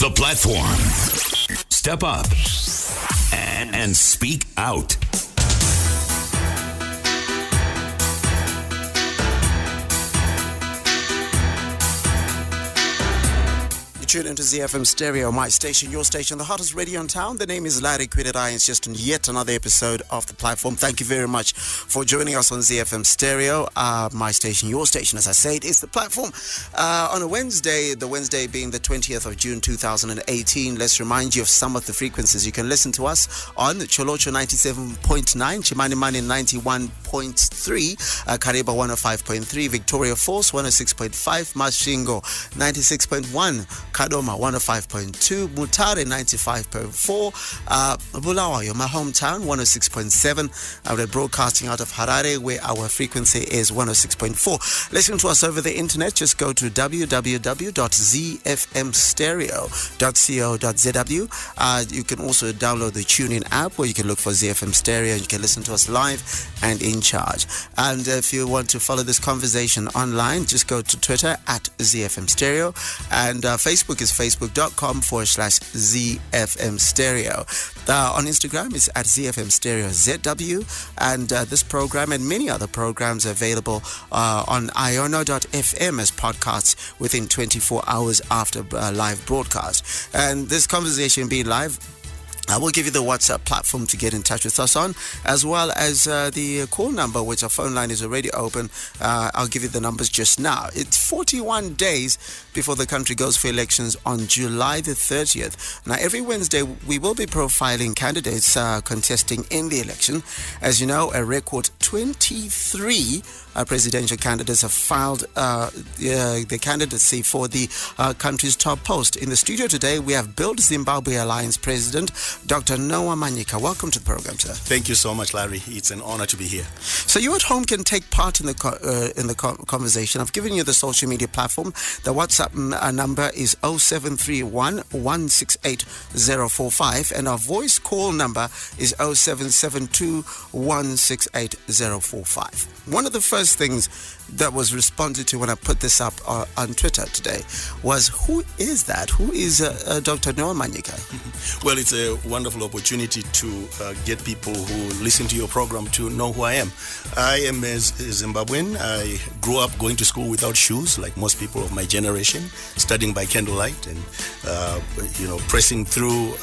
The platform. Step up and speak out. Tune into ZFM Stereo, my station, your station, the hottest radio in town. The name is Larry Quitted. I insist on yet another episode of the platform. Thank you very much for joining us on ZFM Stereo, my station, your station. As I said, it's the platform. On a Wednesday, the Wednesday being the 20th of June 2018, let's remind you of some of the frequencies. You can listen to us on Cholocho 97.9, Chimani Mani 91.3, Kariba 105.3, Victoria Falls 106.5, Mashingo 96.1, Kadoma 105.2, Mutare 95.4, Bulawayo, my hometown, 106.7. We're broadcasting out of Harare, where our frequency is 106.4. Listen to us over the internet. Just go to www.zfmstereo.co.zw. You can also download the TuneIn app, where you can look for ZFM Stereo. You can listen to us live and in charge. And if you want to follow this conversation online, just go to Twitter at ZFM Stereo, and Facebook is facebook.com/ZFM Stereo. On Instagram is at ZFM Stereo ZW, and this program and many other programs are available on iono.fm as podcasts within 24 hours after live broadcast. And this conversation being live, I will give you the WhatsApp platform to get in touch with us on, as well as the call number, which our phone line is already open. I'll give you the numbers just now. It's 41 days before the country goes for elections on July the 30th. Now, every Wednesday, we will be profiling candidates contesting in the election. As you know, a record 23 presidential candidates have filed the candidacy for the country's top post. In the studio today, we have Build Zimbabwe Alliance President, Dr. Noah Manyika. Welcome to the program, sir. Thank you so much, Larry. It's an honor to be here. So you at home can take part in the conversation. I've given you the social media platform. The WhatsApp number is 0731 168 045, and our voice call number is 0772 168 045. One of the first things that was responded to when I put this up on Twitter today was, who is that? Who is Dr. Noah Manyika? Well, it's a wonderful opportunity to get people who listen to your program to know who I am. I am a Zimbabwean. I grew up going to school without shoes, like most people of my generation, studying by candlelight and, pressing through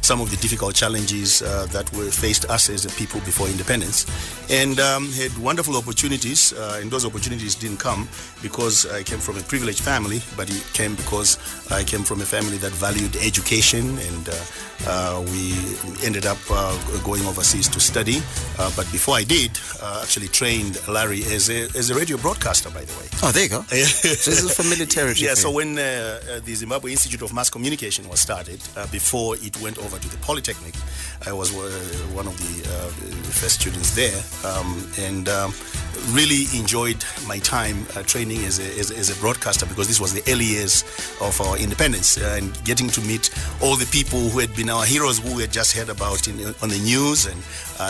some of the difficult challenges that were faced us as a people before independence, and had wonderful opportunities, and those opportunities didn't come because I came from a privileged family, but it came because I came from a family that valued education, and we ended up going overseas to study. But before I did, actually trained Larry as a radio broadcaster, by the way. Oh, there you go. So this is familiar territory. Yeah, so when the Zimbabwe Institute of Mass Communication was started, before it went over to the Polytechnic, I was one of the first students there, and really enjoyed my time training as a broadcaster, because this was the early years of our independence, and getting to meet all the people who had been our heroes, who we had just heard about on the news, and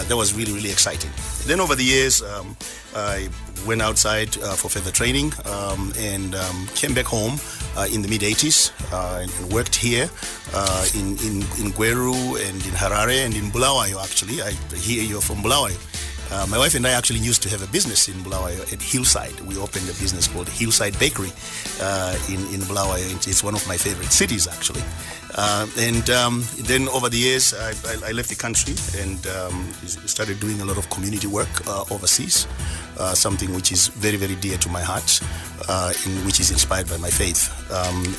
that was really, really exciting. Then over the years, I went outside for further training, and came back home in the mid-80s and worked here in Gweru and in Harare and in Bulawayo, actually. I hear you're from Bulawayo. My wife and I actually used to have a business in Bulawayo at Hillside. We opened a business called Hillside Bakery in Bulawayo. It's one of my favorite cities, actually. And then over the years, I left the country and started doing a lot of community work overseas, something which is very, very dear to my heart, which is inspired by my faith.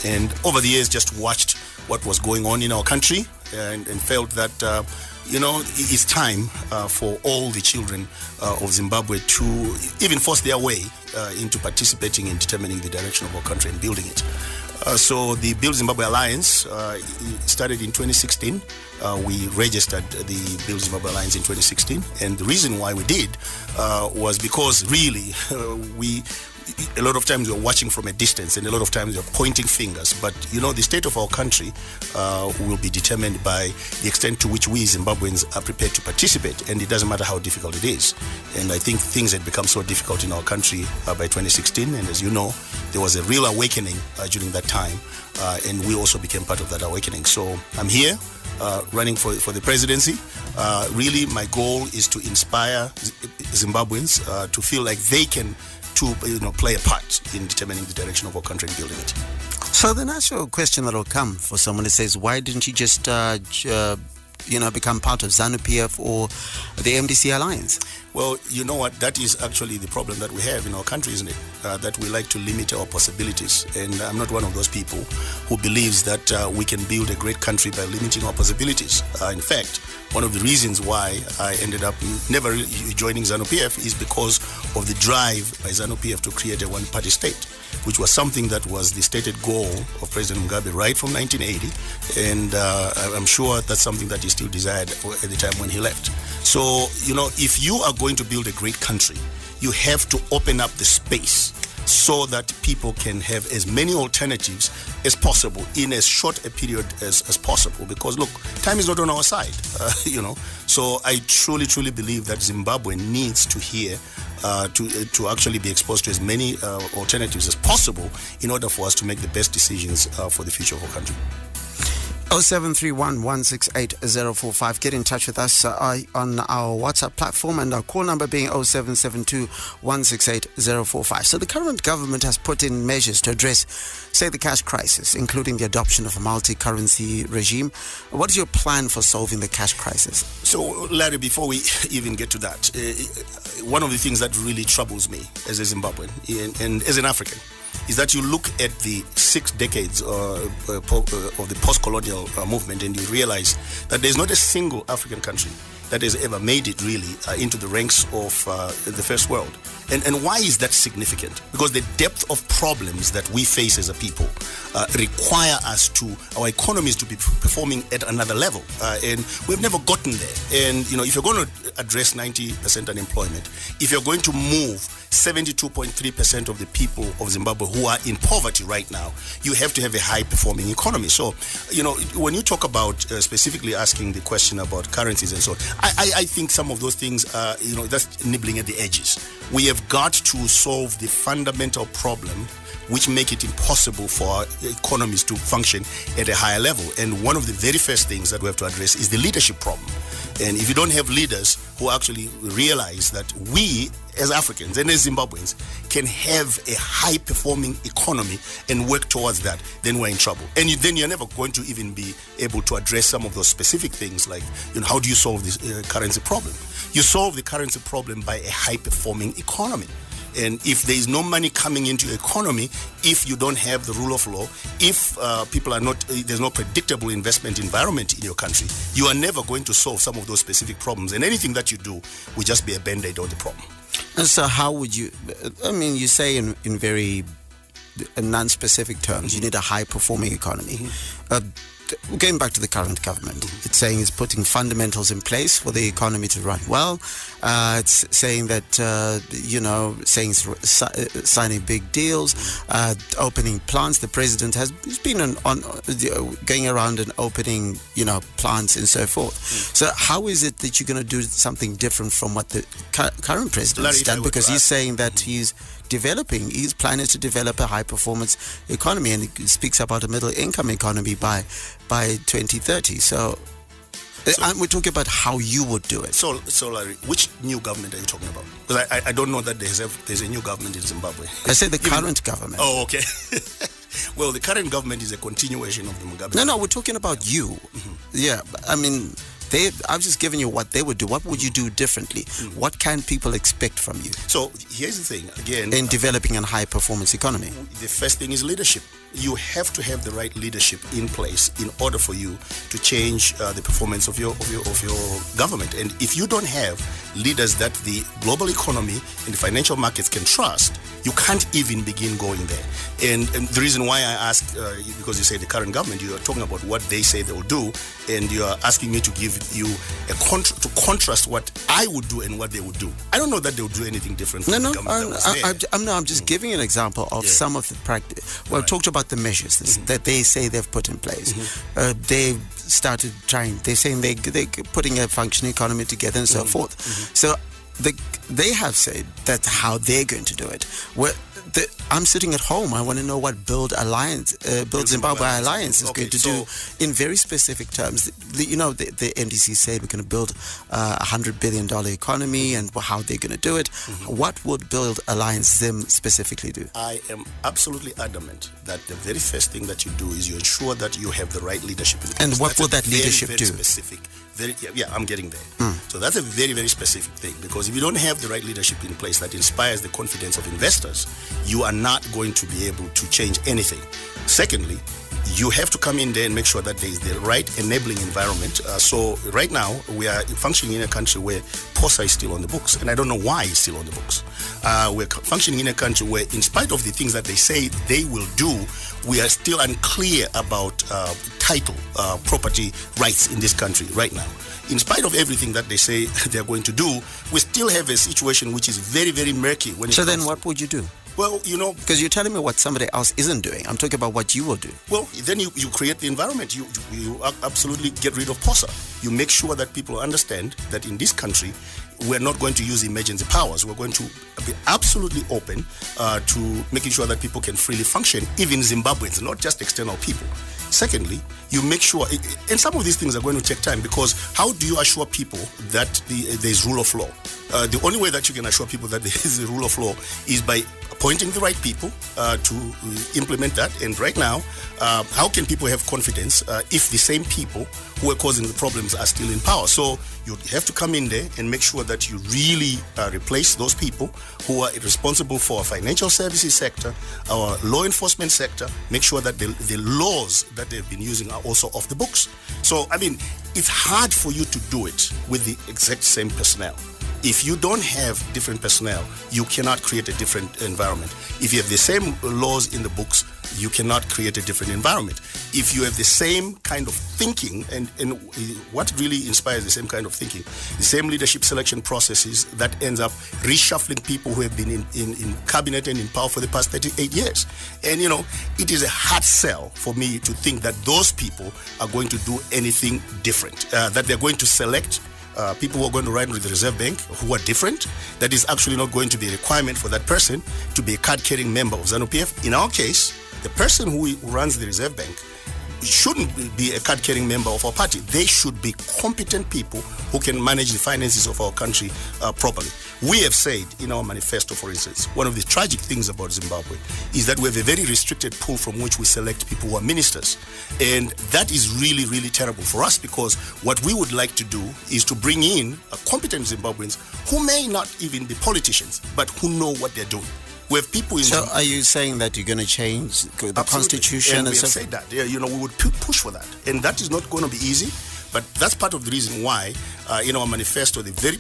And over the years, just watched what was going on in our country, and felt that it's time for all the children of Zimbabwe to even force their way into participating in determining the direction of our country and building it. So the Build Zimbabwe Alliance started in 2016. We registered the Build Zimbabwe Alliance in 2016, and the reason why we did was because really we a lot of times you're watching from a distance, and a lot of times you're pointing fingers. But the state of our country will be determined by the extent to which we Zimbabweans are prepared to participate, and it doesn't matter how difficult it is. And I think things had become so difficult in our country by 2016, and as you know, there was a real awakening during that time, and we also became part of that awakening. So I'm here running for the presidency. Really, my goal is to inspire Zimbabweans to feel like they can play a part in determining the direction of our country and building it. So the natural question that will come for someone that says, why didn't you just become part of ZANU-PF or the MDC alliance? Well, you know what? That is actually the problem that we have in our country, isn't it? That we like to limit our possibilities. And I'm not one of those people who believes that we can build a great country by limiting our possibilities. In fact, one of the reasons why I ended up never joining ZANU-PF is because of the drive by ZANU-PF to create a one-party state, which was something that was the stated goal of President Mugabe right from 1980. And I'm sure that's something that he still desired at the time when he left. So, if you are going to build a great country, you have to open up the space so that people can have as many alternatives as possible in as short a period as possible. Because look, time is not on our side, So I truly, truly believe that Zimbabwe needs to hear to actually be exposed to as many alternatives as possible in order for us to make the best decisions for the future of our country. 0731-168-045. Get in touch with us on our WhatsApp platform, and our call number being 0772-168-045. So the current government has put in measures to address, say, the cash crisis, including the adoption of a multi-currency regime. What is your plan for solving the cash crisis? So, Larry, before we even get to that, one of the things that really troubles me as a Zimbabwean and as an African is that you look at the 6 decades of the post-colonial movement, and you realize that there's not a single African country that has ever made it really into the ranks of the first world. And why is that significant? Because the depth of problems that we face as a people require our economies to be performing at another level. And we've never gotten there. And, if you're going to address 90% unemployment, if you're going to move 72.3% of the people of Zimbabwe who are in poverty right now, you have to have a high-performing economy. So, when you talk about specifically asking the question about currencies and so on, I think some of those things are, that's nibbling at the edges. We have got to solve the fundamental problem which make it impossible for our economies to function at a higher level. And one of the very first things that we have to address is the leadership problem. And if you don't have leaders who actually realize that we as Africans and as Zimbabweans can have a high-performing economy and work towards that, then we're in trouble. And then you're never going to even be able to address some of those specific things like, how do you solve this currency problem? You solve the currency problem by a high-performing economy. And if there is no money coming into your economy, if you don't have the rule of law, if there's no predictable investment environment in your country, you are never going to solve some of those specific problems. And anything that you do will just be a band-aid on the problem. And so how would you, you say in very non-specific terms, you need a high-performing economy. Going back to the current government, it's saying it's putting fundamentals in place for the economy to run well. It's saying that, signing big deals, opening plants. The president has been going around and opening, plants and so forth. So how is it that you're going to do something different from what the current president's done? Because he's saying that his plan is to develop a high-performance economy, and he speaks about a middle-income economy by 2030. So we're talking about how you would do it. So Larry, which new government are you talking about? Because I don't know that there's a new government in Zimbabwe. I said the current government. Oh, okay. Well, the current government is a continuation of the Mugabe. No, we're talking about you. Yeah, I've just given you what they would do. What would you do differently? What can people expect from you? So here's the thing, again. In developing a high-performance economy. The first thing is leadership. You have to have the right leadership in place in order for you to change the performance of your government. And if you don't have leaders that the global economy and the financial markets can trust, you can't even begin going there. And the reason why I ask, because you say the current government, you are talking about what they say they will do, and you are asking me to give with you to contrast what I would do and what they would do. I don't know that they would do anything different from the government that was there. I'm just giving an example of some of the practice. Well, talked about the measures that they say they've put in place. They've started trying. They're saying they're putting a functioning economy together and so forth. So they have said that's how they're going to do it. I'm sitting at home. I want to know what Build Zimbabwe Alliance is going to do in very specific terms. The MDC said we're going to build a $100 billion economy and how they're going to do it. What would Build Alliance Zim specifically do? I am absolutely adamant that the very first thing that you do is you ensure that you have the right leadership in place. And what will that leadership do? Specific. I'm getting there. So that's a very, very specific thing, because if you don't have the right leadership in place that inspires the confidence of investors, you are not going to be able to change anything. Secondly, you have to come in there and make sure that there is the right enabling environment. So right now, we are functioning in a country where POSA is still on the books, and I don't know why it's still on the books. We're functioning in a country where, in spite of the things that they say they will do, we are still unclear about title, property rights in this country right now. In spite of everything that they say they're going to do, we still have a situation which is very, very murky. So then what would you do? Well, because you're telling me what somebody else isn't doing. I'm talking about what you will do. Well, then you create the environment. You absolutely get rid of POSA. You make sure that people understand that in this country, we're not going to use emergency powers. We're going to be absolutely open to making sure that people can freely function, even Zimbabweans, not just external people. Secondly, you make sure, and some of these things are going to take time, because how do you assure people that there's rule of law? The only way that you can assure people that there is a rule of law is by appointing the right people to implement that. And right now, how can people have confidence if the same people who are causing the problems are still in power? So you have to come in there and make sure that you really replace those people who are responsible for our financial services sector, our law enforcement sector, make sure that the laws that they've been using are also off the books. So, I mean, it's hard for you to do it with the exact same personnel. If you don't have different personnel, you cannot create a different environment. If you have the same laws in the books, you cannot create a different environment. If you have the same kind of thinking, and what really inspires the same kind of thinking, the same leadership selection processes that ends up reshuffling people who have been in cabinet and in power for the past 38 years. And, it is a hard sell for me to think that those people are going to do anything different, that they're going to select people who are going to run with the Reserve Bank who are different. That is actually not going to be a requirement for that person to be a card-carrying member of ZANU-PF. In our case, the person who runs the Reserve Bank shouldn't be a card-carrying member of our party. They should be competent people who can manage the finances of our country properly. We have said in our manifesto, for instance, one of the tragic things about Zimbabwe is that we have a very restricted pool from which we select people who are ministers. And that is really, really terrible for us, because what we would like to do is to bring in competent Zimbabweans who may not even be politicians, but who know what they're doing. We have people in. So, are you saying that you're going to change the constitution? And we have said that. Yeah, we would push for that, and that is not going to be easy. But that's part of the reason why, in our manifesto, the very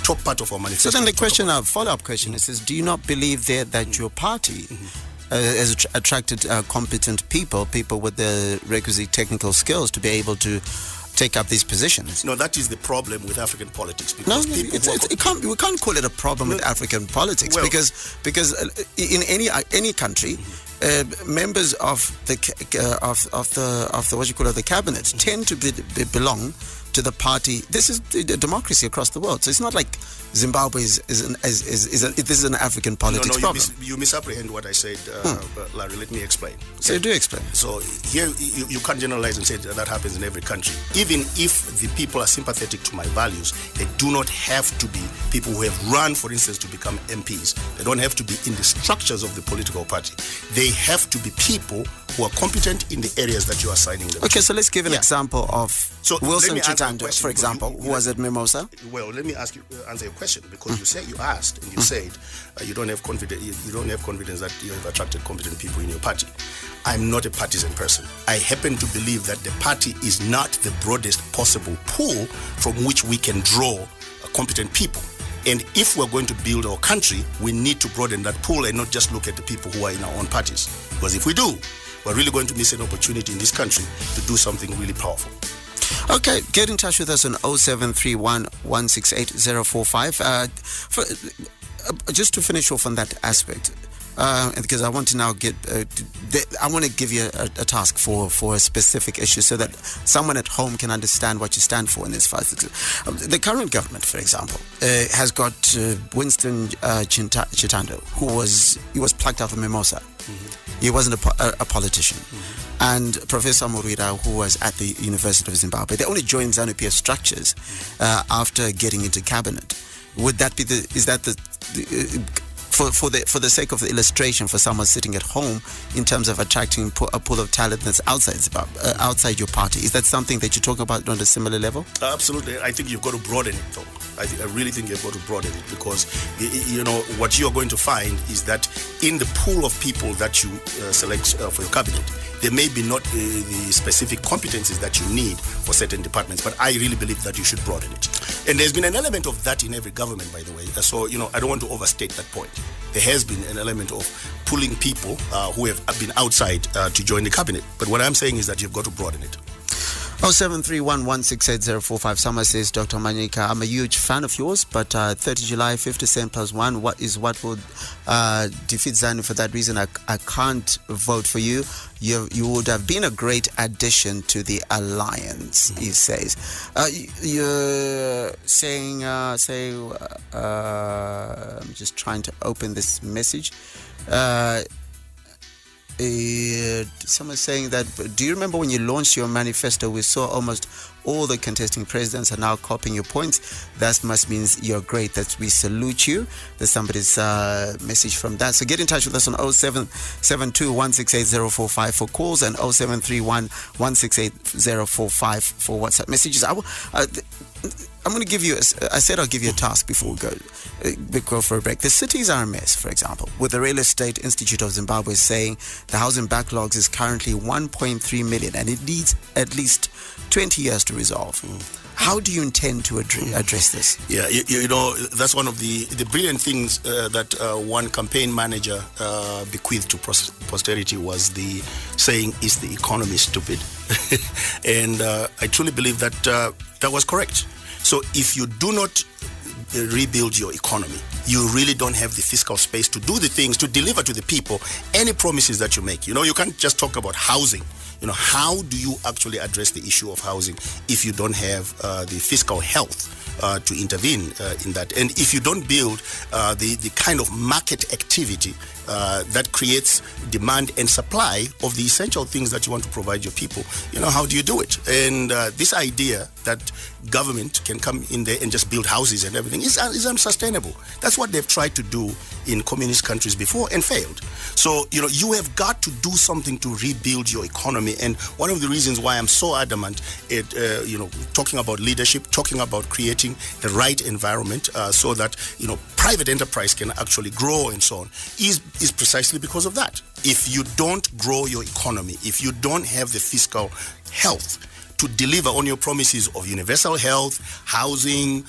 top part of our manifesto. So then the question, a follow-up question, is: do you not believe that your party has attracted competent people with the requisite technical skills to be able to take up these positions? No, that is the problem with African politics. No, we can't call it a problem with African politics, because in any country, members of the cabinet tend to belong to the party. This is the democracy across the world. So it's not like Zimbabwe this is an African politics problem. You misapprehend what I said, Larry. Let me explain. Okay? So do explain. So here you can't generalize and say that happens in every country. Even if the people are sympathetic to my values, they do not have to be people who have run, for instance, to become MPs. They don't have to be in the structures of the political party. They have to be people who are competent in the areas that you are assigning them. Okay, so let's give an example of Wilson Chitando, for example, who was at Mimosa. Well, let me answer your question, because you asked and you said you don't have confidence. You don't have confidence that you have attracted competent people in your party. I'm not a partisan person. I happen to believe that the party is not the broadest possible pool from which we can draw competent people. And if we're going to build our country, we need to broaden that pool and not just look at the people who are in our own parties. Because if we do, we're really going to miss an opportunity in this country to do something really powerful. Okay, get in touch with us on 0731 168 045. Just to finish off on that aspect, because I want to now I want to give you a task for a specific issue so that someone at home can understand what you stand for in this fight. The current government, for example, has got Winston Chitando, who was plucked out of Mimosa. Mm-hmm. He wasn't a politician. Mm-hmm. And Professor Murira, who was at the University of Zimbabwe. They only joined ZANU-PF structures after getting into cabinet. Would that be for the sake of the illustration for someone sitting at home in terms of attracting a pool of talent that's outside Zimbabwe, outside your party? Is that something that you talk about on a similar level? Absolutely. I think you've got to broaden it, though. I really think you've got to broaden it, because what you're going to find is that in the pool of people that you select for your cabinet, there may be not the specific competencies that you need for certain departments, but I really believe that you should broaden it. And there's been an element of that in every government, by the way. So, I don't want to overstate that point. There has been an element of pulling people who have been outside to join the cabinet. But what I'm saying is that you've got to broaden it. 0731 168 045. Someone says, Dr. Manyika, I'm a huge fan of yours, but 30 July, 50 Cent plus one, what would defeat ZANU? For that reason, I can't vote for you. You would have been a great addition to the alliance, he says. You're saying, I'm just trying to open this message. Someone saying that, do you remember when you launched your manifesto, we saw almost all the contesting presidents are now copying your points. That must mean you're great, that we salute you. There's somebody's message from that. So get in touch with us on 0772 168 045 for calls and 0731 168 045 for WhatsApp messages. I'm going to give you, I said I'll give you a task before we go for a break. The cities are a mess, for example, with the Real Estate Institute of Zimbabwe saying the housing backlogs is currently 1.3 million and it needs at least 20 years to resolve. How do you intend to address this? Yeah, that's one of the brilliant things that one campaign manager bequeathed to posterity was the saying, is the economy stupid? And I truly believe that that was correct. So if you do not rebuild your economy, you really don't have the fiscal space to do the things, to deliver to the people any promises that you make. You can't just talk about housing. How do you actually address the issue of housing if you don't have the fiscal health to intervene in that? And if you don't build the kind of market activity that creates demand and supply of the essential things that you want to provide your people, how do you do it? And this idea that government can come in there and just build houses and everything is unsustainable. That's what they've tried to do in communist countries before and failed. So, you have got to do something to rebuild your economy. And one of the reasons why I'm so adamant at, talking about leadership, talking about creating the right environment so that, private enterprise can actually grow and so on is precisely because of that. If you don't grow your economy, if you don't have the fiscal health to deliver on your promises of universal health, housing,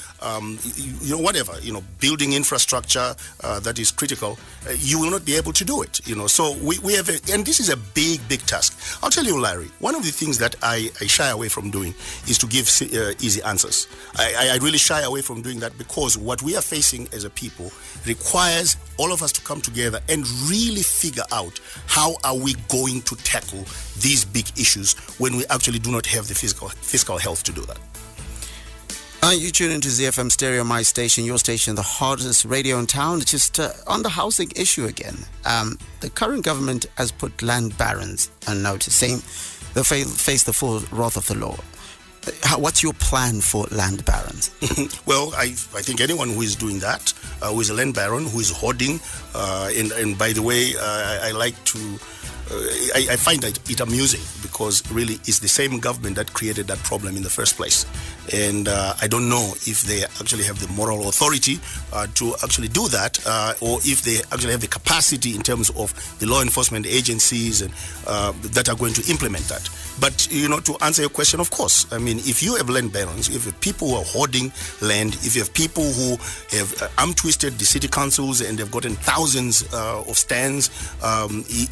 whatever, building infrastructure that is critical, you will not be able to do it, So we have, and this is a big, big task. I'll tell you, Larry, one of the things that I shy away from doing is to give easy answers. I really shy away from doing that because what we are facing as a people requires all of us to come together and really figure out how are we going to tackle these big issues when we actually do not have the fiscal health to do that. You tune into ZFM Stereo, my station, your station, the hardest radio in town. Just on the housing issue again. The current government has put land barons on notice, saying they'll face the full wrath of the law. What's your plan for land barons? Well, I think anyone who is doing that, who is a land baron, who is hoarding, and by the way, I like to... I find it amusing because really it's the same government that created that problem in the first place. And I don't know if they actually have the moral authority to actually do that or if they actually have the capacity in terms of the law enforcement agencies and that are going to implement that. But, to answer your question, of course, I mean, if you have land barons, if you have people who are hoarding land, if you have people who have arm-twisted the city councils and they've gotten thousands of stands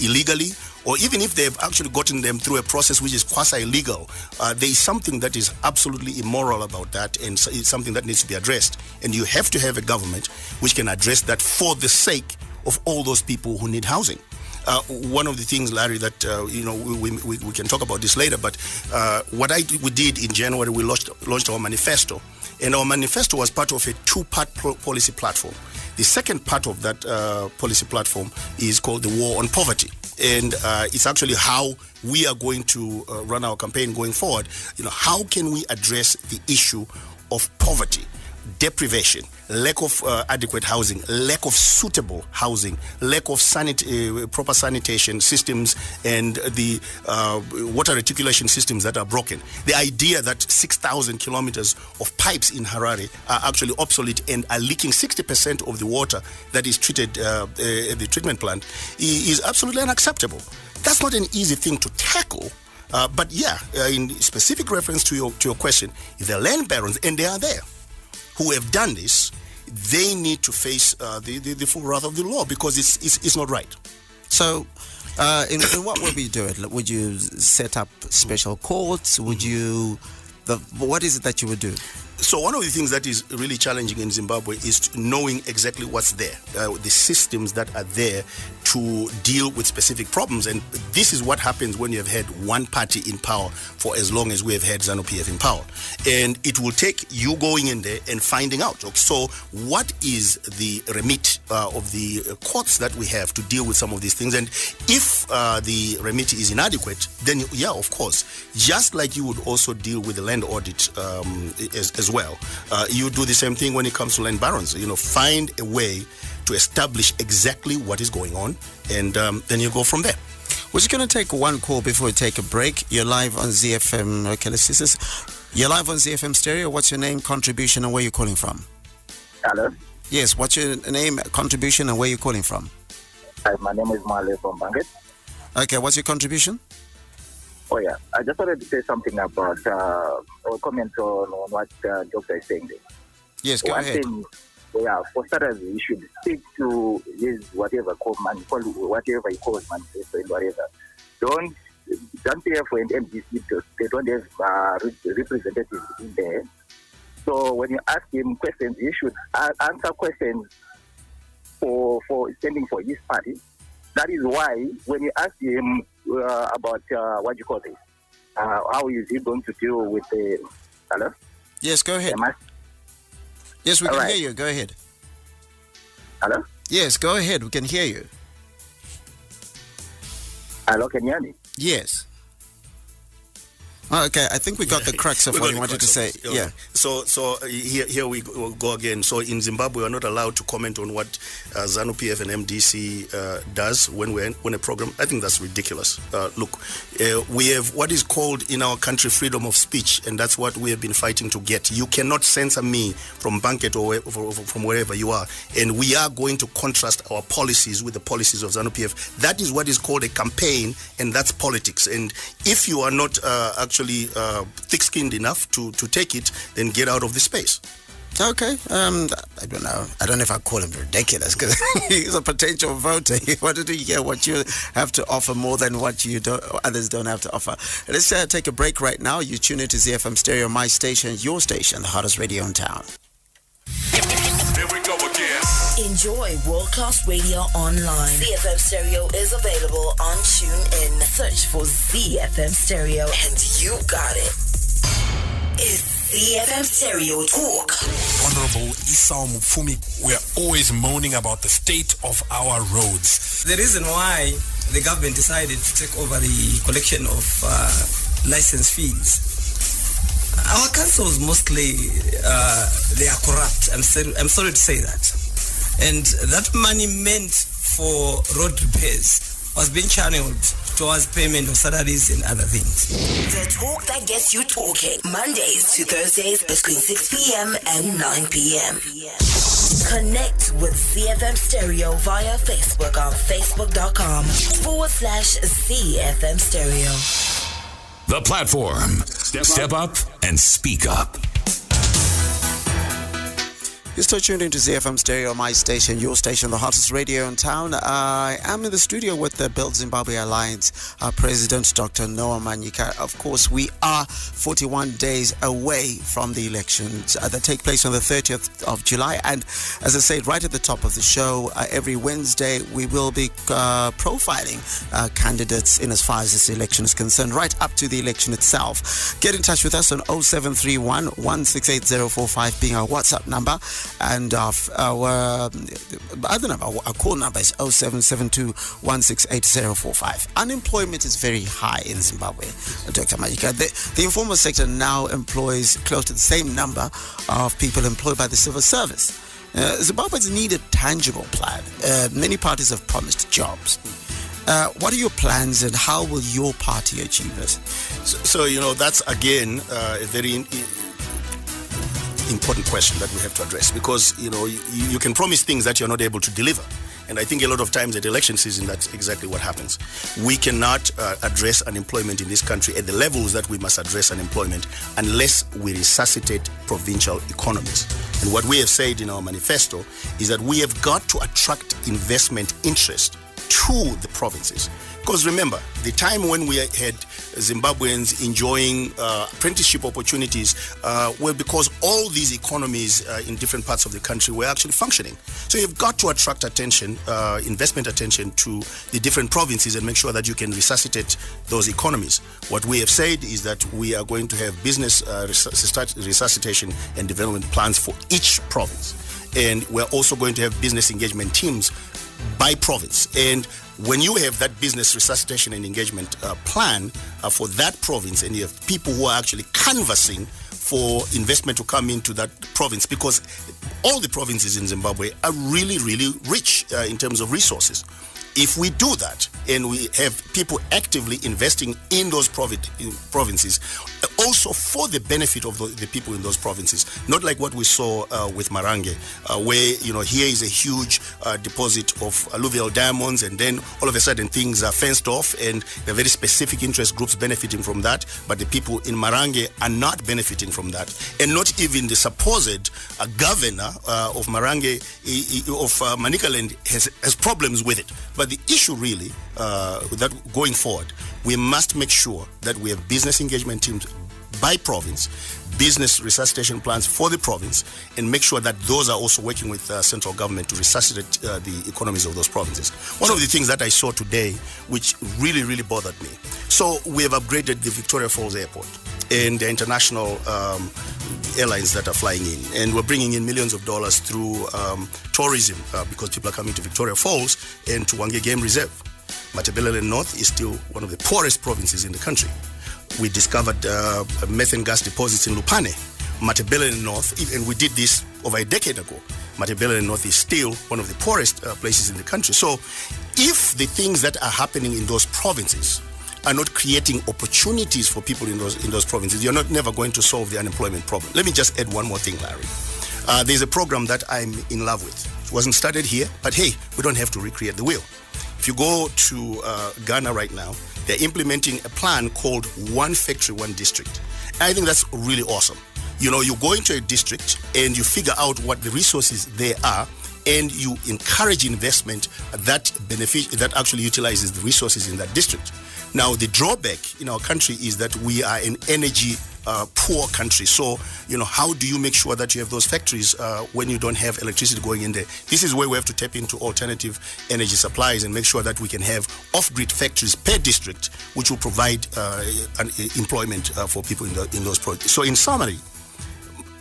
illegally, or even if they've actually gotten them through a process which is quasi-legal, there is something that is absolutely immoral about that, and it's something that needs to be addressed. And you have to have a government which can address that for the sake of all those people who need housing. One of the things, Larry, that we can talk about this later, but what we did in January, we launched our manifesto, and our manifesto was part of a two-part policy platform. The second part of that policy platform is called the War on Poverty, and it's actually how we are going to run our campaign going forward. How can we address the issue of poverty, deprivation, lack of adequate housing, lack of suitable housing, lack of proper sanitation systems, and the water reticulation systems that are broken. The idea that 6,000 kilometers of pipes in Harare are actually obsolete and are leaking 60% of the water that is treated at the treatment plant is absolutely unacceptable. That's not an easy thing to tackle. But in specific reference to your question, if the land barons, and they are there, who have done this, they need to face the full wrath of the law, because it's not right. So, in what would you do it? Would you set up special courts? Would you? What is it that you would do? So one of the things that is really challenging in Zimbabwe is knowing exactly what's there, the systems that are there to deal with specific problems. And this is what happens when you have had one party in power for as long as we have had ZANU-PF in power. And it will take you going in there and finding out. So what is the remit of the courts that we have to deal with some of these things? And if the remit is inadequate, then of course, just like you would also deal with the land audit as well. You do the same thing when it comes to land barons. Find a way to establish exactly what is going on, and then you go from there. We're just going to take one call before we take a break. You're live on ZFM. Okay, let's see this. You're live on ZFM Stereo. What's your name, contribution, and where you're calling from? Hello? Yes, what's your name, contribution, and where you're calling from? Hi, my name is Marley from Banget. Okay, what's your contribution? Oh, yeah. I just wanted to say something about, or comment on what the doctor is saying there. Yes, go ahead. Thing, for starters, you should stick to his whatever he calls manifesto and whatever. Don't pay for an MDC because they don't have representatives in there. So when you ask him questions, he should answer questions for standing for his party. That is why when you ask him about how is he going to deal with the... Hello? Yes, go ahead. Yes, we can hear you. Go ahead. Hello? Yes, go ahead. We can hear you. Hello, can you hear me? Yes. Okay, I think we got the crux of what you wanted to say. Yeah. So here we go again. So in Zimbabwe, we're not allowed to comment on what ZANU-PF and MDC does when a program. I think that's ridiculous. Look, we have what is called in our country freedom of speech, and that's what we have been fighting to get. You cannot censor me from Banket or from wherever you are, and we are going to contrast our policies with the policies of ZANU-PF. That is what is called a campaign, and that's politics. And if you are not actually thick-skinned enough to take it, then get out of the space. Okay. I don't know. I don't know if I call him ridiculous because he's a potential voter. He wanted to hear what you have to offer more than what others don't have to offer. Let's take a break right now. You tune into ZFM Stereo, my station, your station, the hottest radio in town. Here we go again. Enjoy world-class radio online. ZFM Stereo is available on TuneIn. Search for ZFM Stereo and you got it. It's ZFM Stereo Talk. Honorable Esau Mupfumi, we're always moaning about the state of our roads. The reason why the government decided to take over the collection of license fees, our councils mostly, they are corrupt. I'm sorry to say that. And that money meant for road repairs was being channeled towards payment of salaries and other things. The talk that gets you talking. Mondays to Thursdays between 6 p.m. and 9 p.m. Connect with ZFM Stereo via Facebook on facebook.com/ZFM Stereo. The platform. Step up and speak up. You're still tuned into ZFM Stereo, my station, your station, the hottest radio in town. I am in the studio with the Build Zimbabwe Alliance President, Dr. Noah Manyika. Of course, we are 41 days away from the elections that take place on the 30th of July. And as I said, right at the top of the show, every Wednesday, we will be profiling candidates in as far as this election is concerned, right up to the election itself. Get in touch with us on 0731 168 being our WhatsApp number. And our other number, our call number is 0772 168 Unemployment is very high in Zimbabwe, Dr. Manyika. The informal sector now employs close to the same number of people employed by the civil service. Zimbabwe's need a tangible plan. Many parties have promised jobs. What are your plans and how will your party achieve this? So that's again a very important question that we have to address, because you can promise things that you're not able to deliver, and I think a lot of times at election season that's exactly what happens. We cannot address unemployment in this country at the levels that we must address unemployment unless we resuscitate provincial economies. And what we have said in our manifesto is that we have got to attract investment interest to the provinces. Because remember, the time when we had Zimbabweans enjoying apprenticeship opportunities were because all these economies in different parts of the country were actually functioning. So you've got to attract attention, investment attention to the different provinces and make sure that you can resuscitate those economies. What we have said is that we are going to have business resuscitation and development plans for each province. And we're also going to have business engagement teams by province. And when you have that business resuscitation and engagement plan for that province, and you have people who are actually canvassing for investment to come into that province, because all the provinces in Zimbabwe are really, really rich in terms of resources. If we do that and we have people actively investing in those provinces, also for the benefit of the people in those provinces, not like what we saw with Marange, where here is a huge deposit of alluvial diamonds, and then all of a sudden things are fenced off, and there are very specific interest groups benefiting from that, but the people in Marange are not benefiting from that, and not even the supposed governor of Marange, of Manicaland, has problems with it. But the issue really, that going forward, we must make sure that we have business engagement teams by province, business resuscitation plans for the province, and make sure that those are also working with central government to resuscitate the economies of those provinces. One of the things that I saw today, which really, really bothered me. So we have upgraded the Victoria Falls Airport and the international airlines that are flying in, and we're bringing in millions of dollars through tourism because people are coming to Victoria Falls and to Wange Game Reserve. Matabeleland North is still one of the poorest provinces in the country. We discovered methane gas deposits in Lupane. Matabeleland North, and we did this over a decade ago. Matabeleland North is still one of the poorest places in the country. So if the things that are happening in those provinces are not creating opportunities for people in those provinces, you're never going to solve the unemployment problem. Let me just add one more thing, Larry. There's a program that I'm in love with. It wasn't started here, but hey, we don't have to recreate the wheel. If you go to Ghana right now, they're implementing a plan called One Factory, One District. And I think that's really awesome. You go into a district and you figure out what the resources there are, and you encourage investment that actually utilizes the resources in that district. Now, the drawback in our country is that we are an energy poor country. So, how do you make sure that you have those factories when you don't have electricity going in there? This is where we have to tap into alternative energy supplies and make sure that we can have off-grid factories per district, which will provide employment for people in those projects. So, in summary,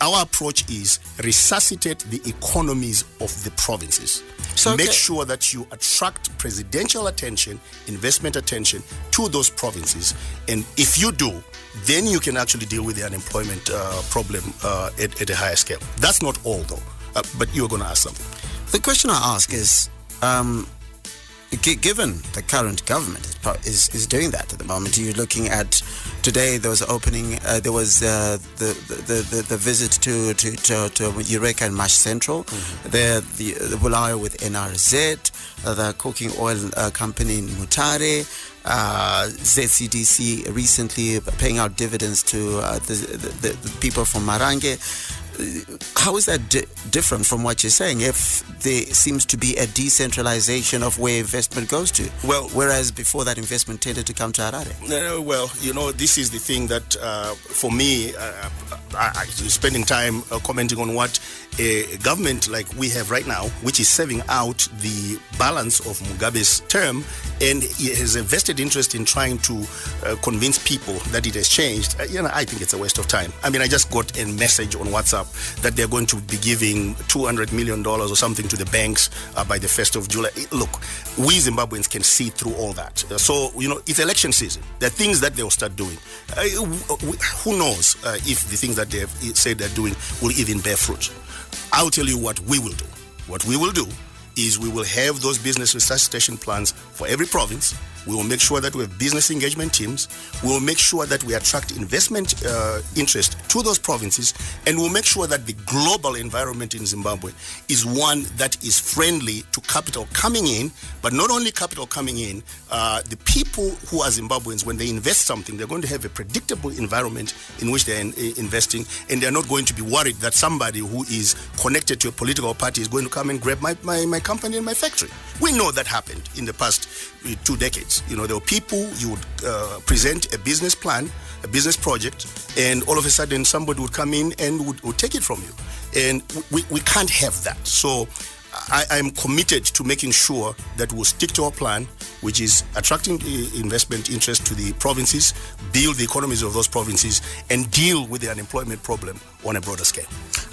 our approach is resuscitate the economies of the provinces. So make sure that you attract presidential attention, investment attention to those provinces. And if you do, then you can actually deal with the unemployment problem at a higher scale. That's not all, though. But you were going to ask something. The question I ask is, given the current government is doing that at the moment, you're looking at today. There was opening. There was the visit to Eureka and Mash Central. Mm-hmm. The Bulawayo with NRZ, the cooking oil company in Mutare. ZCDC recently paying out dividends to the people from Marange. How is that different from what you're saying if there seems to be a decentralization of where investment goes to? Well, whereas before that investment tended to come to Harare. Well, this is the thing that for me, spending time commenting on what a government like we have right now, which is serving out the balance of Mugabe's term, and he has a vested interest in trying to convince people that it has changed. I think it's a waste of time. I mean, I just got a message on WhatsApp that they're going to be giving $200 million or something to the banks by the 1st of July. Look, we Zimbabweans can see through all that. So, it's election season. There are things that they'll start doing. Who knows if the things that they have said they're doing will even bear fruit. I'll tell you what we will do. What we will do is we will have those business resuscitation plans for every province. We will make sure that we have business engagement teams. We will make sure that we attract investment interest to those provinces, and we'll make sure that the global environment in Zimbabwe is one that is friendly to capital coming in, but not only capital coming in, the people who are Zimbabweans, when they invest something, they're going to have a predictable environment in which they're investing, and they're not going to be worried that somebody who is connected to a political party is going to come and grab my company and my factory. We know that happened in the past 2 decades. There were people, you would present a business plan, a business project, and all of a sudden somebody would come in and would take it from you. And we can't have that. So I'm committed to making sure that we'll stick to our plan, which is attracting investment interest to the provinces, build the economies of those provinces, and deal with the unemployment problem on a broader scale.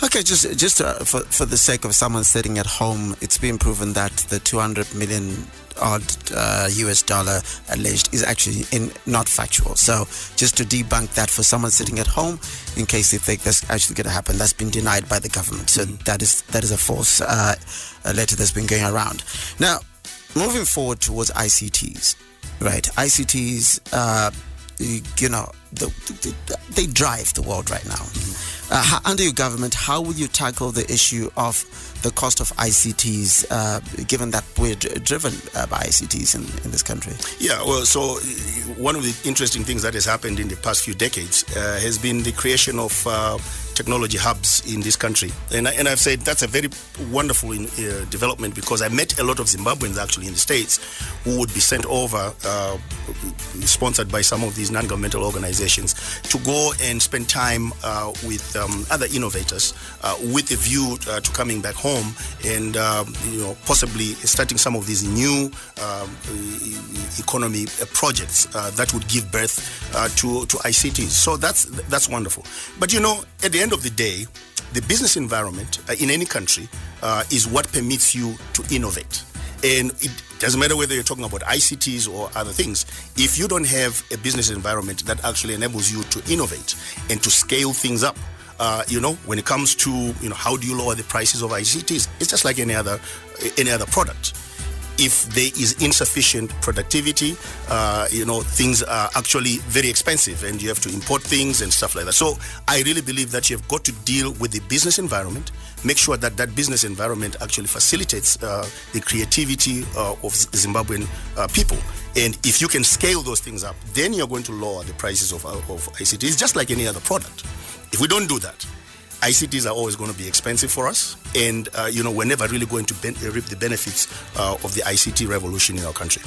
Okay, just for the sake of someone sitting at home, it's been proven that the 200 million odd US dollar alleged is actually not factual. So just to debunk that for someone sitting at home, in case they think that's actually going to happen, that's been denied by the government. So that is a false letter that's been going around. Now, moving forward towards ICTs, right? ICTs, they drive the world right now. Under your government, how will you tackle the issue of the cost of ICTs, given that we're driven by ICTs in this country? Yeah, well, so one of the interesting things that has happened in the past few decades has been the creation of technology hubs in this country. And I've said that's a very wonderful development, because I met a lot of Zimbabweans actually in the States who would be sent over, sponsored by some of these non-governmental organizations, to go and spend time with other innovators with a view to coming back home and possibly starting some of these new economy projects that would give birth to ICTs. So that's wonderful. But at the end of the day, the business environment in any country is what permits you to innovate. And it doesn't matter whether you're talking about ICTs or other things. If you don't have a business environment that actually enables you to innovate and to scale things up, when it comes to how do you lower the prices of ICTs, it's just like any other product. If there is insufficient productivity, things are actually very expensive and you have to import things and stuff like that. So I really believe that you've got to deal with the business environment, make sure that that business environment actually facilitates the creativity of Zimbabwean people. And if you can scale those things up, then you're going to lower the prices of ICT. It's just like any other product. If we don't do that, ICTs are always going to be expensive for us, and we're never really going to reap the benefits of the ICT revolution in our country.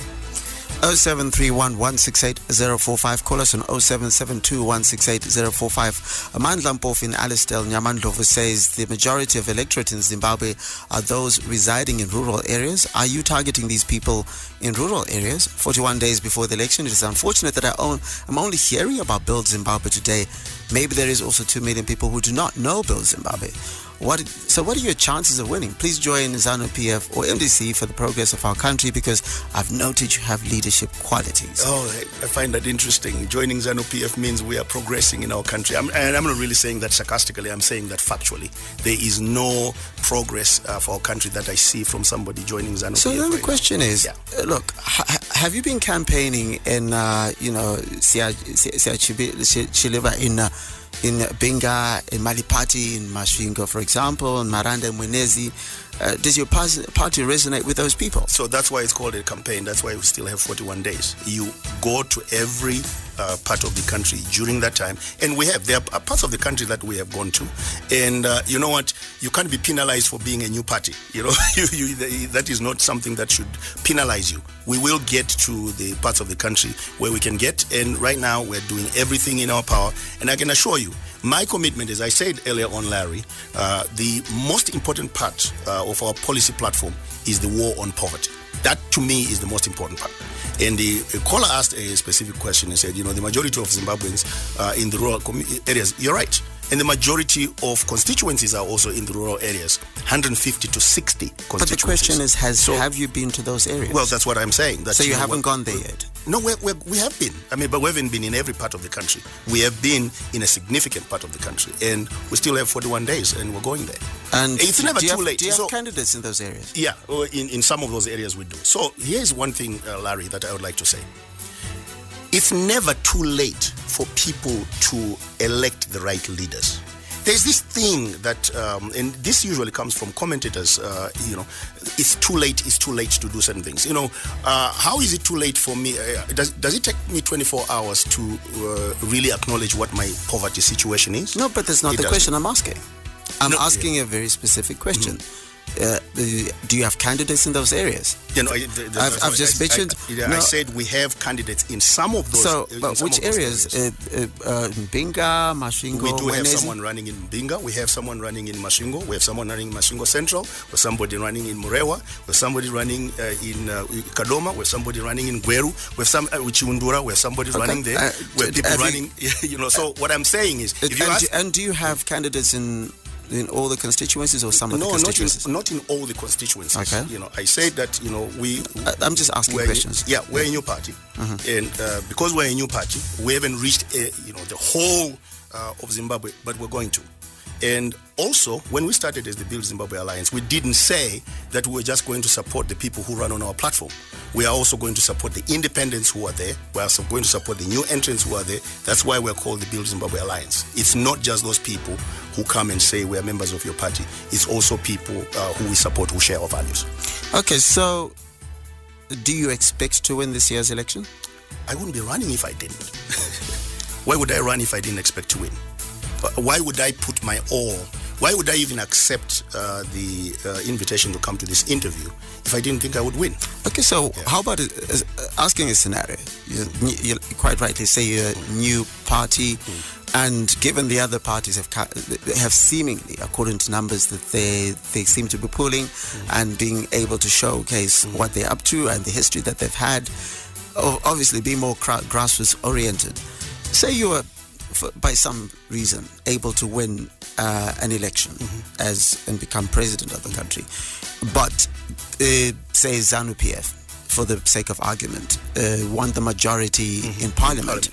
0731 168 045. Call us on 0772 168 045. Amandla Mpofu in Alistel Nyamandlovu says the majority of electorate in Zimbabwe are those residing in rural areas. Are you targeting these people in rural areas? 41 days before the election, it is unfortunate that I'm only hearing about Build Zimbabwe today. Maybe there is also 2 million people who do not know Build Zimbabwe. What are your chances of winning? Please join ZANU-PF or MDC for the progress of our country, because I've noted you have leadership qualities. Oh, I find that interesting. Joining ZANU-PF means we are progressing in our country. And I'm not really saying that sarcastically. I'm saying that factually. There is no progress for our country that I see from somebody joining ZANU-PF. So then the question is, look, have you been campaigning in, Chiliva, in Benga, in Malipati, in Masvingo, for example, in Maranda, in Mwenezi, Does your party resonate with those people? So that's why it's called a campaign. That's why we still have 41 days. You go to every part of the country during that time, and there are parts of the country that we have gone to, and you know what? You can't be penalized for being a new party. You know, that is not something that should penalize you. We will get to the parts of the country where we can get, and right now we're doing everything in our power. And I can assure you, my commitment, as I said earlier on, Larry, the most important part of our policy platform is the war on poverty. That, to me, is the most important part. And the caller asked a specific question and said, the majority of Zimbabweans in the rural areas. You're right. And the majority of constituencies are also in the rural areas, 150 to 60 constituencies. But the question is, have you been to those areas? Well, that's what I'm saying. So you haven't gone there yet? No, we have been. But we haven't been in every part of the country. We have been in a significant part of the country. And we still have 41 days, and we're going there. And it's never too late. Do you have candidates in those areas? Yeah, in some of those areas we do. So here's one thing, Larry, that I would like to say. It's never too late for people to elect the right leaders. There's this thing that, and this usually comes from commentators, it's too late to do certain things. How is it too late for me? Does it take me 24 hours to really acknowledge what my poverty situation is? No, but that's not the question I'm asking. I'm asking a very specific question. Mm-hmm. Do you have candidates in those areas? I've just mentioned. I said we have candidates in some of those. So, which areas? Mbinga, Masvingo, we do have Mwenezi? Someone running in Mbinga. We have someone running in Masvingo. We have someone running in Masvingo Central. We have somebody running in Murewa. We have somebody running in Kadoma. We have somebody running in Gweru. We have some Chiundura. We have somebody running there. We have people running. So what I'm saying is, and do you have candidates in all the constituencies or some of the constituencies? Not in all the constituencies. Okay. I said that, we... I'm just asking questions. We're a new party. Mm-hmm. And because we're a new party, we haven't reached, the whole of Zimbabwe, but we're going to. And also, when we started as the Build Zimbabwe Alliance, we didn't say that we were just going to support the people who run on our platform. We are also going to support the independents who are there. We are also going to support the new entrants who are there. That's why we're called the Build Zimbabwe Alliance. It's not just those people who come and say we're members of your party. It's also people who we support, who share our values. Okay, so do you expect to win this year's election? I wouldn't be running if I didn't. Why would I run if I didn't expect to win? Why would I put my all? Why would I even accept the invitation to come to this interview if I didn't think I would win? Okay, so how about asking a scenario? You quite rightly say you're a new party, and given the other parties have seemingly, according to numbers, that they seem to be pulling and being able to showcase what they're up to and the history that they've had, obviously being more grassroots oriented. Say you are, by some reason, able to win an election and become president of the country, but say ZANU-PF, for the sake of argument, won the majority in parliament.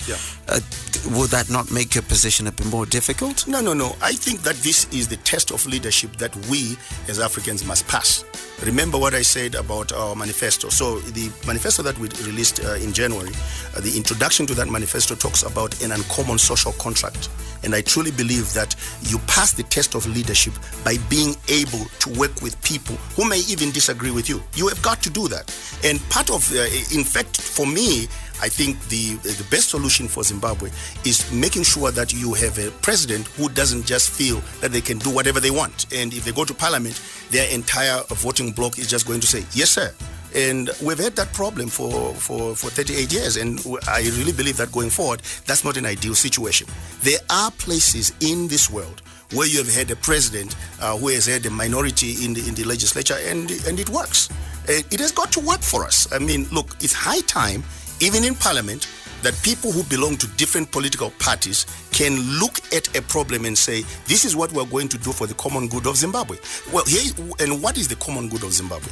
Would that not make your position a bit more difficult? No. I think that this is the test of leadership that we as Africans must pass. Remember what I said about our manifesto. So the manifesto that we released in January, the introduction to that manifesto talks about an uncommon social contract. And I truly believe that you pass the test of leadership by being able to work with people who may even disagree with you. You have got to do that. And part of, in fact, for me, I think the best solution for Zimbabwe is making sure that you have a president who doesn't just feel that they can do whatever they want. And if they go to parliament, their entire voting bloc is just going to say, yes, sir. And we've had that problem for 38 years. And I really believe that going forward, that's not an ideal situation. There are places in this world where you have had a president who has had a minority in the legislature, and it works. It has got to work for us. I mean, look, it's high time, even in parliament, that people who belong to different political parties can look at a problem and say, this is what we're going to do for the common good of Zimbabwe. Well, and what is the common good of Zimbabwe?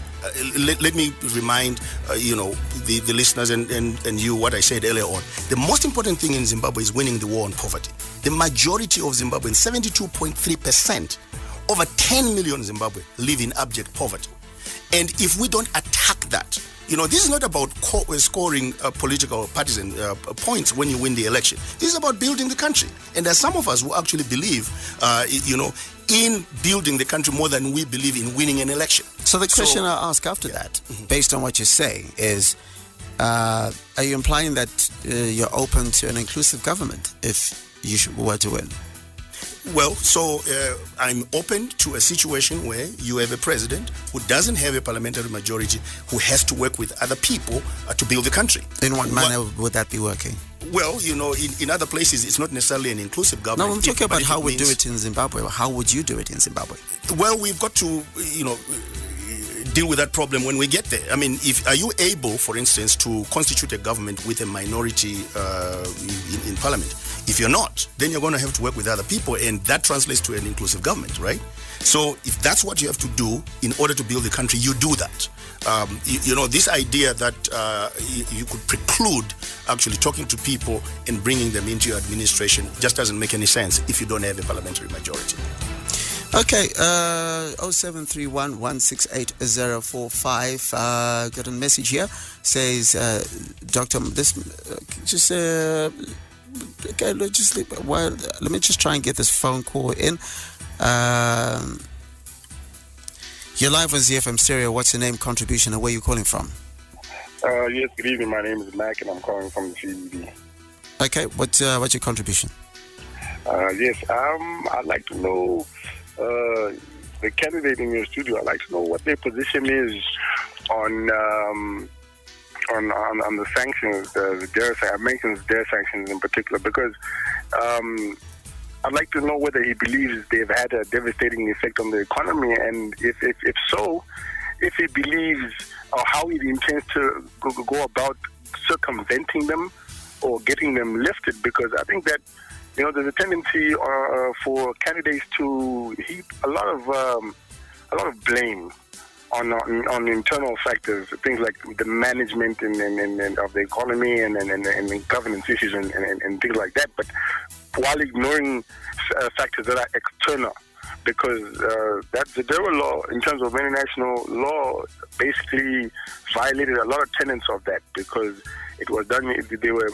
Let me remind the listeners and you what I said earlier on. The most important thing in Zimbabwe is winning the war on poverty. The majority of Zimbabweans, 72.3%, over 10 million Zimbabwe, live in abject poverty. And if we don't attack that, this is not about scoring political partisan points when you win the election. This is about building the country. And there's some of us who actually believe, in building the country more than we believe in winning an election. So the question I ask after that, based on what you're saying, is are you implying that you're open to an inclusive government if you were to win? Well, so I'm open to a situation where you have a president who doesn't have a parliamentary majority, who has to work with other people to build the country. In what manner would that be working? Well, in other places, it's not necessarily an inclusive government. No, I'm talking about how we do it in Zimbabwe. How would you do it in Zimbabwe? Well, we've got to, deal with that problem when we get there. I mean, are you able, for instance, to constitute a government with a minority in parliament? If you're not, then you're going to have to work with other people, and that translates to an inclusive government, right? So if that's what you have to do in order to build the country, you do that. This idea that you could preclude actually talking to people and bringing them into your administration just doesn't make any sense if you don't have a parliamentary majority. Okay, 0731 168 045. Got a message here. Says, Doctor, okay, let me just try and get this phone call in. You're live on ZFM Stereo. What's your name, contribution, and where are you calling from? Yes, good evening. My name is Mac, and I'm calling from the CBD. Okay, what's your contribution? Yes, I'd like to know the candidate in your studio. I'd like to know what their position is on the sanctions, the DARE. I mentioned DARE sanctions in particular because I'd like to know whether he believes they've had a devastating effect on the economy, and if so, if he believes or how he intends to go about circumventing them or getting them lifted. Because I think that there's a tendency for candidates to heap a lot of blame on internal factors, things like the management and of the economy and governance issues and things like that, but while ignoring factors that are external, because that the DARE law, in terms of international law, basically violated a lot of tenets of that, because it was done, they were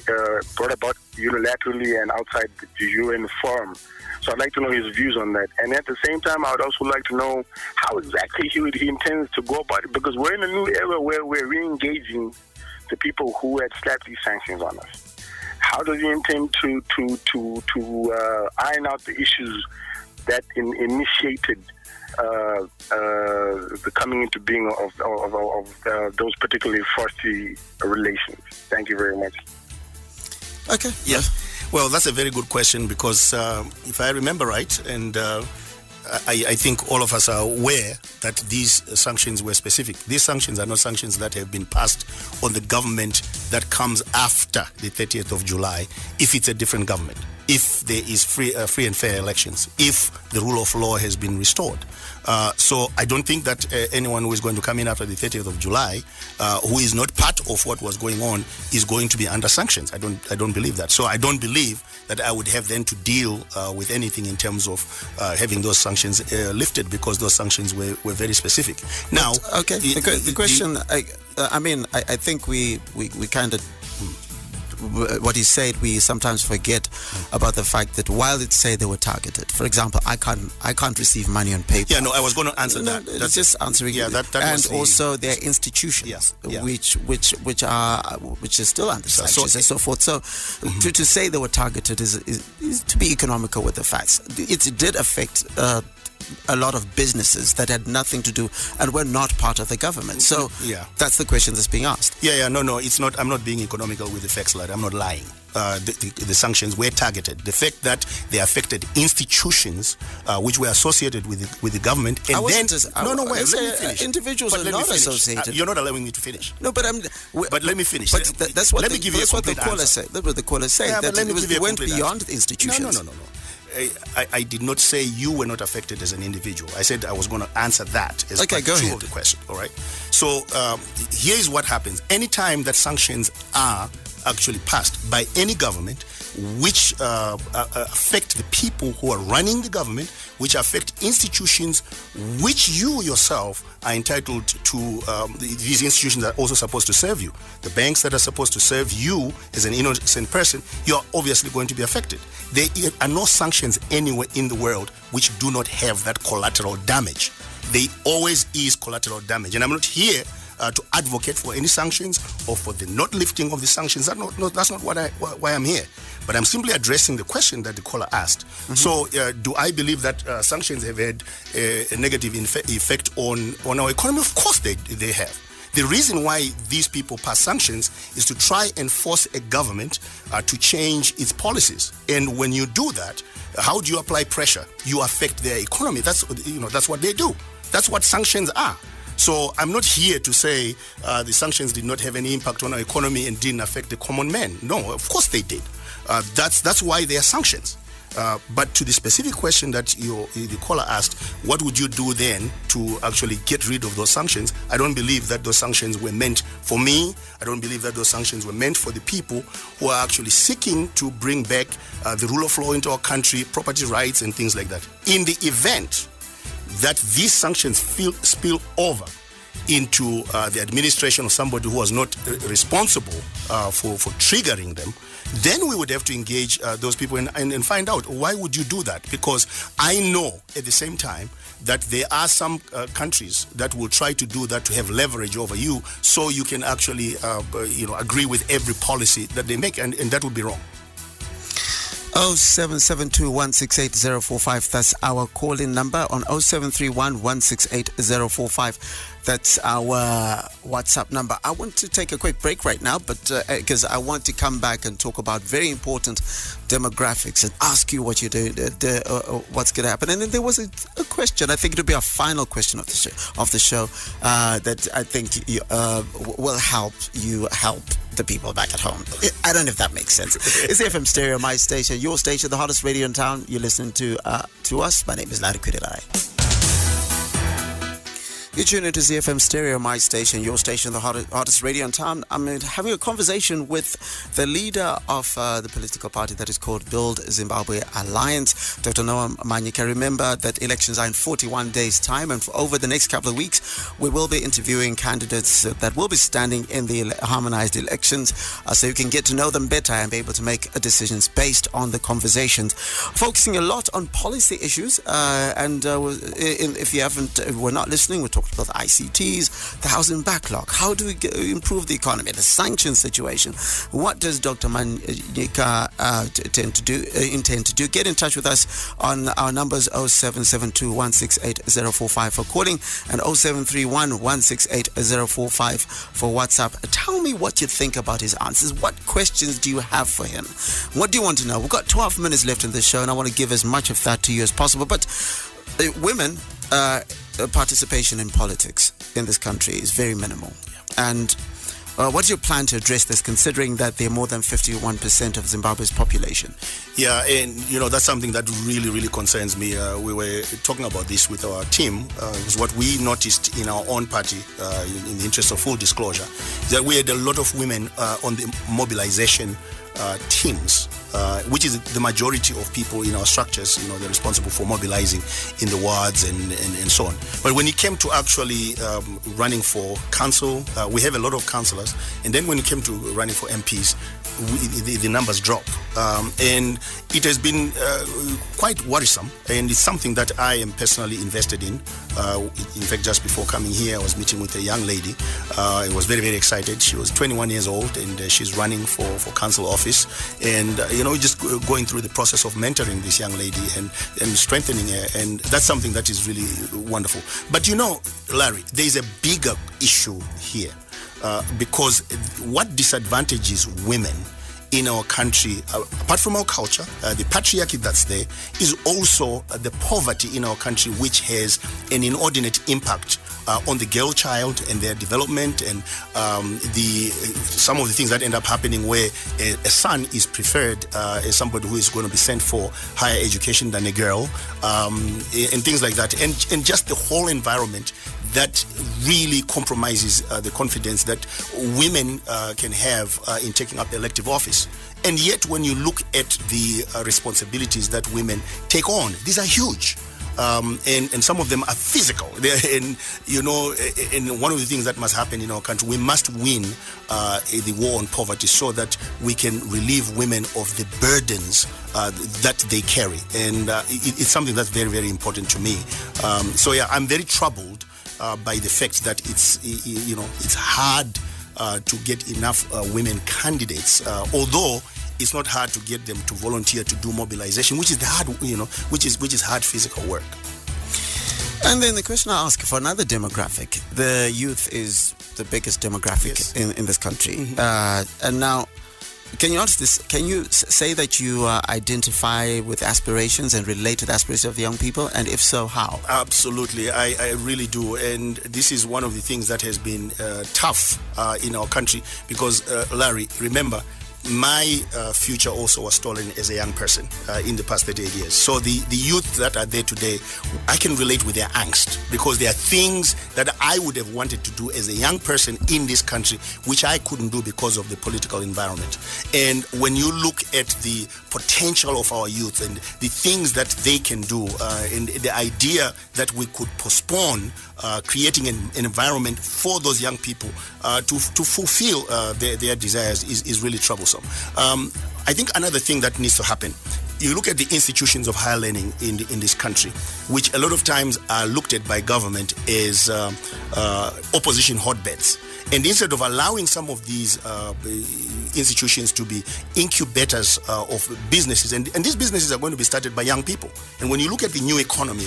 brought about unilaterally and outside the UN forum. So I'd like to know his views on that. And at the same time, I would also like to know how exactly he intends to go about it, because we're in a new era where we're re-engaging the people who had slapped these sanctions on us. How does he intend to iron out the issues that initiated the coming into being of those particularly frosty relations? Thank you very much. Okay. Yeah. Well, that's a very good question, because if I remember right, and I think all of us are aware that these sanctions were specific. These sanctions are not sanctions that have been passed on the government that comes after the 30th of July, if it's a different government, if there is free and fair elections, if the rule of law has been restored. So I don't think that anyone who is going to come in after the 30th of July, who is not part of what was going on, is going to be under sanctions. I don't believe that. So I don't believe that I would have then to deal with anything in terms of having those sanctions lifted, because those sanctions were very specific. Now, okay, the question. I think we kind of. What he said, we sometimes forget about the fact that while it say they were targeted, for example, I can't receive money on paper. Yeah, no, I was going to answer that. That's just answering. Yeah, that and also their institutions, which are still under sanctions and so forth. So to say they were targeted is to be economical with the facts. It did affect a lot of businesses that had nothing to do and were not part of the government. So that's the question that's being asked. No, it's not. I'm not being economical with the facts, lad. I'm not lying. The sanctions were targeted. The fact that they affected institutions which were associated with the government, and let me finish. Individuals are not associated. You're not allowing me to finish. No, but but let me finish. But that's what the caller said. That's what the caller said. Yeah, that it went beyond the institutions. No. I did not say you were not affected as an individual. I said I was going to answer that as part two of the question. All right. So here is what happens. Anytime that sanctions are actually passed by any government, which affect the people who are running the government, which affect institutions which you yourself are entitled to. These institutions are also supposed to serve you. The banks that are supposed to serve you as an innocent person, you're obviously going to be affected. There are no sanctions anywhere in the world which do not have that collateral damage. There always is collateral damage. And I'm not here to advocate for any sanctions or for the not lifting of the sanctions. That's not why I'm here. But I'm simply addressing the question that the caller asked. Mm-hmm. So do I believe that sanctions have had a negative effect on our economy? Of course they have. The reason why these people pass sanctions is to try and force a government to change its policies. And when you do that, how do you apply pressure? You affect their economy. That's what they do. That's what sanctions are. So I'm not here to say the sanctions did not have any impact on our economy and didn't affect the common man. No, of course they did. That's why they are sanctions. But to the specific question that the caller asked, what would you do then to actually get rid of those sanctions? I don't believe that those sanctions were meant for me. I don't believe that those sanctions were meant for the people who are actually seeking to bring back the rule of law into our country, property rights and things like that. In the event that these sanctions spill over into the administration of somebody who was not responsible for triggering them, then we would have to engage those people and find out, why would you do that? Because I know at the same time that there are some countries that will try to do that to have leverage over you, so you can actually agree with every policy that they make, and that would be wrong. 0772168045. That's our call-in number. On 0731168045. That's our WhatsApp number. I want to take a quick break right now, but because I want to come back and talk about very important demographics and ask you what you're doing, what's going to happen. And then there was a question. I think it'll be our final question of the show that I think will help you help the people back at home. I don't know if that makes sense. It's FM Stereo, my station, your station, the hottest radio in town. You're listening to us. My name is Larry Kwirilai. You tune into ZFM Stereo, my station, your station, the hottest radio in town. I'm having a conversation with the leader of the political party that is called Build Zimbabwe Alliance, Dr. Noah Manyika. Remember that elections are in 41 days' time, and for over the next couple of weeks, we will be interviewing candidates that will be standing in the harmonized elections, so you can get to know them better and be able to make decisions based on the conversations, focusing a lot on policy issues. If you were not listening, we're talking about ICTs, the housing backlog. How do we improve the economy? The sanction situation. What does Dr. Manyika intend to do? Get in touch with us on our numbers 0772168045 for calling and 0731168045 for WhatsApp. Tell me what you think about his answers. What questions do you have for him? What do you want to know? We've got 12 minutes left in the show, and I want to give as much of that to you as possible. But women participation in politics in this country is very minimal. And what's your plan to address this, considering that they're more than 51% of Zimbabwe's population? Yeah, and that's something that really, really concerns me. We were talking about this with our team. It was what we noticed in our own party, in the interest of full disclosure, that we had a lot of women on the mobilization teams, which is the majority of people in our structures. They're responsible for mobilizing in the wards and so on. But when it came to actually running for council, we have a lot of councillors, and then when it came to running for MPs, the numbers drop, and it has been quite worrisome, and it's something that I am personally invested in. In fact, just before coming here, I was meeting with a young lady. I was very, very excited. She was 21 years old, and she's running for council office, and just going through the process of mentoring this young lady and strengthening her, and that's something that is really wonderful. But Larry, there is a bigger issue here, because what disadvantages women in our country, apart from our culture, the patriarchy that's there, is also the poverty in our country, which has an inordinate impact on the girl child and their development, and some of the things that end up happening where a son is preferred as somebody who is going to be sent for higher education than a girl, and things like that, and just the whole environment that really compromises the confidence that women can have in taking up elective office. And yet, when you look at the responsibilities that women take on, these are huge. And some of them are physical. And one of the things that must happen in our country, we must win the war on poverty so that we can relieve women of the burdens that they carry. And it's something that's very, very important to me. I'm very troubled by the fact that it's hard to get enough women candidates, although it's not hard to get them to volunteer to do mobilization, which is the hard, which is hard physical work. And then the question I ask for another demographic. The youth is the biggest demographic in this country. Mm-hmm. And now, can you answer this? Can you say that you identify with aspirations and relate to the aspirations of the young people? And if so, how? Absolutely. I really do. And this is one of the things that has been tough in our country because, Larry, remember, my future also was stolen as a young person in the past 38 years. So the youth that are there today, I can relate with their angst because there are things that I would have wanted to do as a young person in this country, which I couldn't do because of the political environment. And when you look at the potential of our youth and the things that they can do, and the idea that we could postpone creating an environment for those young people to fulfill their desires is really troublesome. I think another thing that needs to happen, you look at the institutions of higher learning in this country, which a lot of times are looked at by government as opposition hotbeds. And instead of allowing some of these institutions to be incubators of businesses, and these businesses are going to be started by young people. And when you look at the new economy,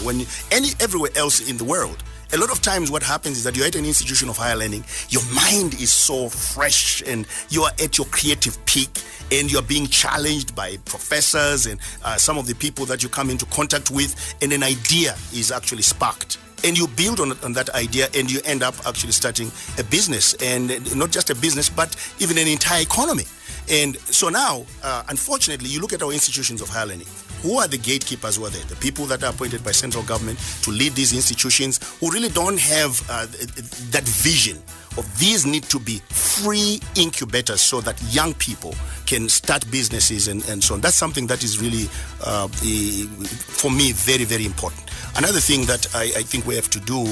everywhere else in the world, a lot of times what happens is that you're at an institution of higher learning, your mind is so fresh and you are at your creative peak and you're being challenged by professors and some of the people that you come into contact with, and an idea is actually sparked. And you build on that idea and you end up actually starting a business, and not just a business, but even an entire economy. And so now, unfortunately, you look at our institutions of higher learning. Who are the gatekeepers who are there? The people that are appointed by central government to lead these institutions who really don't have that vision of these need to be free incubators so that young people can start businesses and so on. That's something that is really, for me, very, very important. Another thing that I think we have to do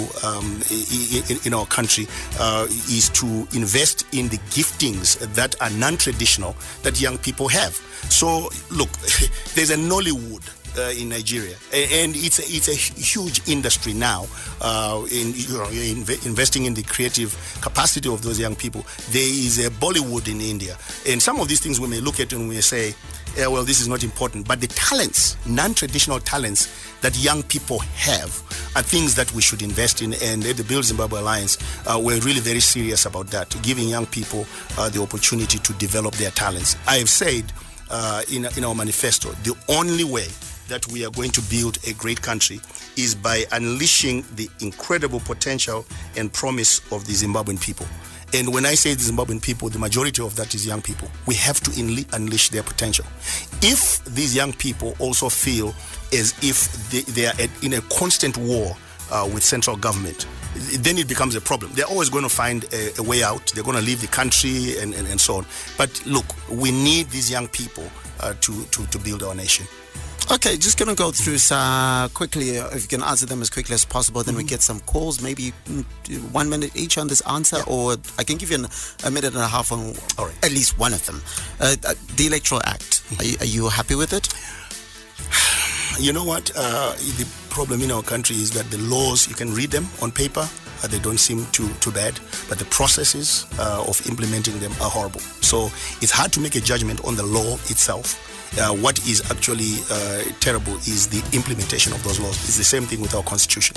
in our country is to invest in the giftings that are non-traditional that young people have. So, look, there's a Nollywood in Nigeria, and it's a huge industry now. Investing in the creative capacity of those young people. There is a Bollywood in India, and some of these things we may look at and we may say, yeah, well, this is not important. But the talents, non-traditional talents that young people have, are things that we should invest in. And at the Build Zimbabwe Alliance, we're really very serious about that, giving young people the opportunity to develop their talents. I have said in our manifesto, the only way that we are going to build a great country is by unleashing the incredible potential and promise of the Zimbabwean people. And when I say the Zimbabwean people, the majority of that is young people. We have to unleash their potential. If these young people also feel as if they are in a constant war with central government, then it becomes a problem. They're always going to find a way out. They're going to leave the country and so on. But look, we need these young people to build our nation. Okay, just going to go through quickly, if you can answer them as quickly as possible, then we get some calls, maybe 1 minute each on this answer, or I can give you a minute and a half on at least one of them. The Electoral Act, are you happy with it? You know what? The problem in our country is that the laws, you can read them on paper, they don't seem too bad, but the processes of implementing them are horrible. So it's hard to make a judgment on the law itself. What is actually terrible is the implementation of those laws. It's the same thing with our constitution.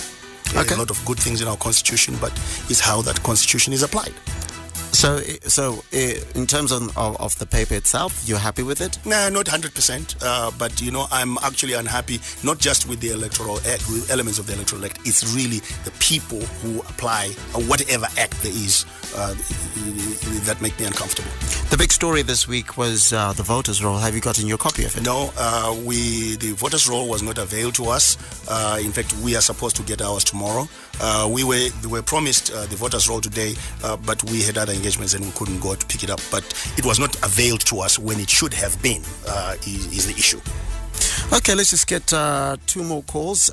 There are a lot of good things in our constitution, but it's how that constitution is applied. So, in terms of the paper itself, you're happy with it? No, not 100%. But I'm actually unhappy not just with the electoral act, with elements of the electoral act. It's really the people who apply whatever act there is that make me uncomfortable. The big story this week was the voters' roll. Have you gotten your copy of it? No, the voters' roll was not availed to us. In fact, we are supposed to get ours tomorrow. We were promised the voters' roll today, but we had other engagements and we couldn't go to pick it up. But it was not availed to us when it should have been, is the issue. Okay, let's just get 2 more calls.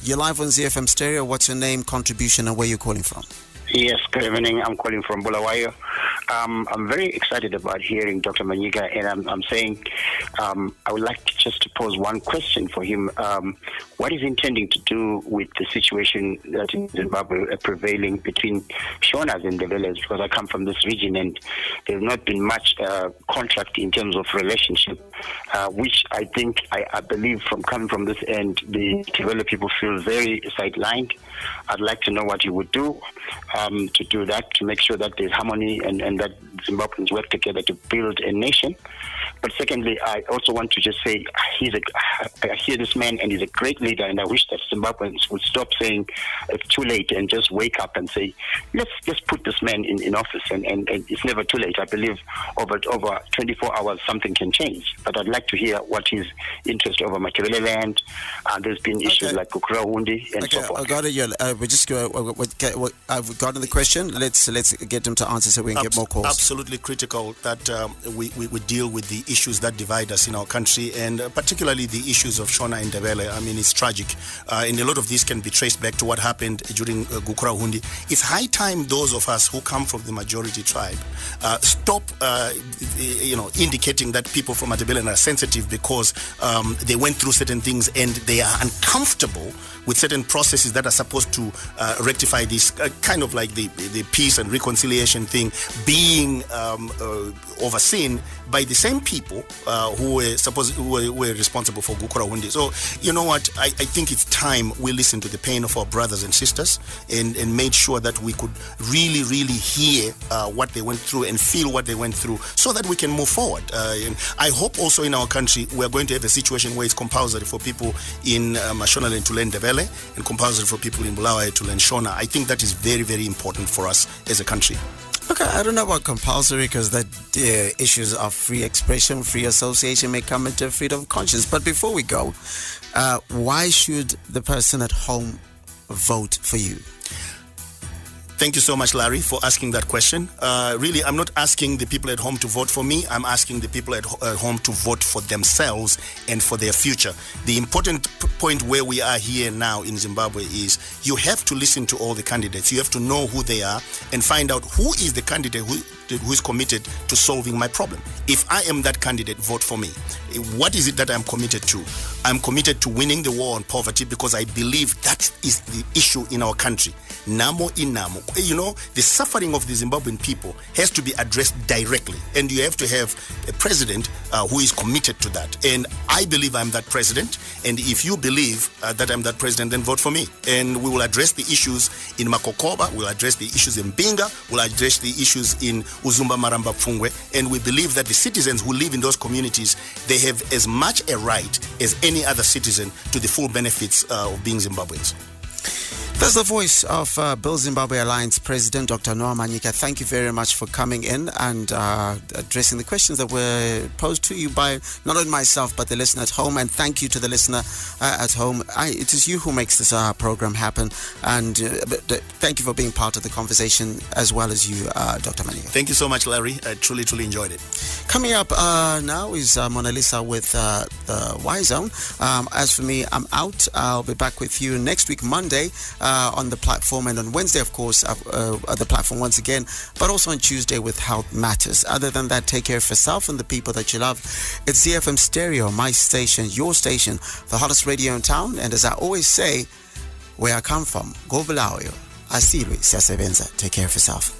You're live on ZFM Stereo. What's your name, contribution, and where you're calling from? Yes, good evening. I'm calling from Bulawayo. I'm very excited about hearing Dr. Manyika, and I'm saying I would like just to pose one question for him. What is he intending to do with the situation that in Zimbabwe prevailing between Shonas and the Ndebele? Because I come from this region, and there's not been much contract in terms of relationship, which I think, I believe from coming from this end, the Ndebele people feel very sidelined. I'd like to know what he would do to do that, to make sure that there's harmony and that Zimbabweans work together to build a nation. But secondly, I also want to just say I hear this man and he's a great leader, and I wish that Zimbabweans would stop saying it's too late and just wake up and say, let's put this man in office, and it's never too late. I believe over 24 hours something can change. But I'd like to hear what his interest over Machiavelli land. There's been issues like Kukurahundi and so forth. I got it. I've gotten the question. Let's get him to answer so we can get more calls. Absolutely critical that we deal with the issues that divide us in our country, and particularly the issues of Shona and Ndebele. I mean, it's tragic, and a lot of this can be traced back to what happened during Gukurahundi. It's high time those of us who come from the majority tribe stop, indicating that people from Ndebele are sensitive because they went through certain things and they are uncomfortable with certain processes that are supposed to rectify this, kind of like the peace and reconciliation thing being overseen by the same people who were responsible for Gukurahundi. So, you know what? I think it's time we listen to the pain of our brothers and sisters and made sure that we could really, really hear what they went through and feel what they went through so that we can move forward. And I hope also in our country we're going to have a situation where it's compulsory for people in Mashonaland to learn Ndebele and compulsory for people in Bulawayo to learn Shona. I think that is very, very important for us as a country. Okay, I don't know about compulsory because the issues of free expression, free association may come into freedom of conscience. But before we go, why should the person at home vote for you? Thank you so much, Larry, for asking that question. Really, I'm not asking the people at home to vote for me. I'm asking the people at home to vote for themselves and for their future. The important point where we are here now in Zimbabwe is you have to listen to all the candidates. You have to know who they are and find out who is the candidate who is committed to solving my problem. If I am that candidate, vote for me. What is it that I'm committed to? I'm committed to winning the war on poverty because I believe that is the issue in our country. Namo inamo. You know, the suffering of the Zimbabwean people has to be addressed directly, and you have to have a president who is committed to that. And I believe I'm that president, and if you believe that I'm that president, then vote for me. And we will address the issues in Makokoba, we'll address the issues in Binga, we'll address the issues in Uzumba Maramba Pfungwe, and we believe that the citizens who live in those communities, they have as much a right as any other citizen to the full benefits of being Zimbabweans. That's the voice of Build Zimbabwe Alliance President Dr. Noah Manyika. Thank you very much for coming in and addressing the questions that were posed to you by not only myself but the listener at home. And thank you to the listener at home. It is you who makes this program happen. And thank you for being part of the conversation as well as you, Dr. Manyika. Thank you so much, Larry. I truly, truly enjoyed it. Coming up now is Mona Lisa with the Y Zone. As for me, I'm out. I'll be back with you next week, Monday, on the platform, and on Wednesday, of course, the platform once again, but also on Tuesday with Health Matters. Other than that, take care of yourself and the people that you love. It's ZFM Stereo, my station, your station, the hottest radio in town. And as I always say, where I come from, go Bulawayo, asilwe siyasebenza. Take care of yourself.